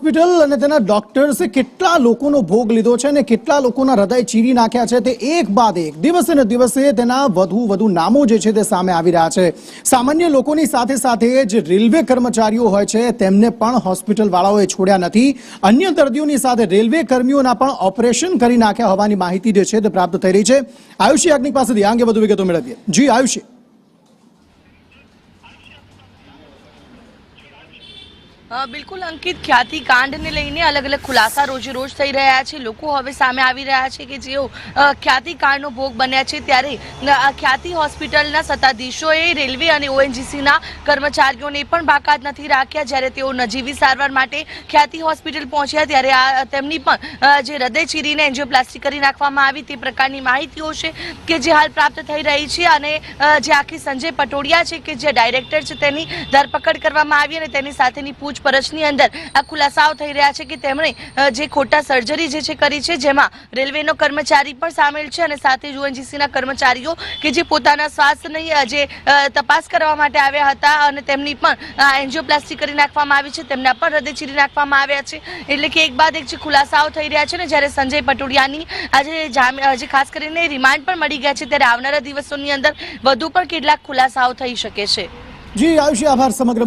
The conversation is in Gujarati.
હોસ્પિટલ અને તેના ડોક્ટર્સે કેટલા લોકોનો ભોગ લીધો છે અને કેટલા લોકોના હૃદય ચીરી નાખ્યા છે તે એક બાદ એક દિવસે ને દિવસે તેના વધુ નામો જે છે તે સામે આવી રહ્યા છે। સામાન્ય લોકોની સાથે સાથે જે રેલવે કર્મચારીઓ હોય છે તેમને પણ હોસ્પિટલ વાળાઓએ છોડ્યા નથી। અન્ય દર્દીઓની સાથે રેલવે કર્મીઓના પણ ઓપરેશન કરી નાખ્યા હોવાની માહિતી જે છે તે પ્રાપ્ત થઈ રહી છે। આયુષી યાજ્ઞિક પાસેથી આ અંગે વધુ વિગતો મેળવીએ। જી આયુષી। બિલકુલ અંકિત, ખ્યાતિ કાંડને લઈને અલગ અલગ ખુલાસા રોજે રોજ થઈ રહ્યા છે। લોકો હવે સામે આવી રહ્યા છે કે જેઓ ખ્યાતિ કાંડનો ભોગ બન્યા છે, ત્યારે ખ્યાતિ હોસ્પિટલના સત્તાધીશોએ રેલવે અને ઓએનજીસીના કર્મચારીઓને પણ બાકાત નથી રાખ્યા। જ્યારે તેઓ નજીવી સારવાર માટે ખ્યાતિ હોસ્પિટલ પહોંચ્યા ત્યારે તેમની પણ જે હૃદય ચીરીને એન્જિયોપ્લાસ્ટી કરી નાખવામાં આવી તે પ્રકારની માહિતીઓ છે કે જે હાલ પ્રાપ્ત થઈ રહી છે। અને જે આખી સંજય પટોડિયા છે કે જે ડાયરેક્ટર છે તેની ધરપકડ કરવામાં આવી અને તેની સાથેની પૂછપરછની અંદર આ ખુલાસાઓ થઈ રહ્યા છે કે તેમણે જે ખોટા સર્જરી જે છે કરી છે, જેમાં રેલવેનો કર્મચારી પણ સામેલ છે અને સાથે જ ઓએનજીસીના કર્મચારીઓ કે જે પોતાના સ્વાસ્થ્યની જે તપાસ કરવા માટે આવ્યા હતા અને તેમની પણ એન્જિયોપ્લાસ્ટી કરી નાખવામાં આવી છે, તેમના પણ હૃદય ચીરી નાખવામાં આવ્યા છે। એટલે કે એક બાદ એક જે ખુલાસાઓ થઈ રહ્યા છે ને, જ્યારે સંજય પટોડિયાની આજે ખાસ કરીને રિમાન્ડ પણ મળી ગયા છે, ત્યારે આવનારા દિવસોની અંદર વધુ પણ કેટલાક ખુલાસાઓ થઈ શકે છે। જી આયુષી, આભાર સમગ્ર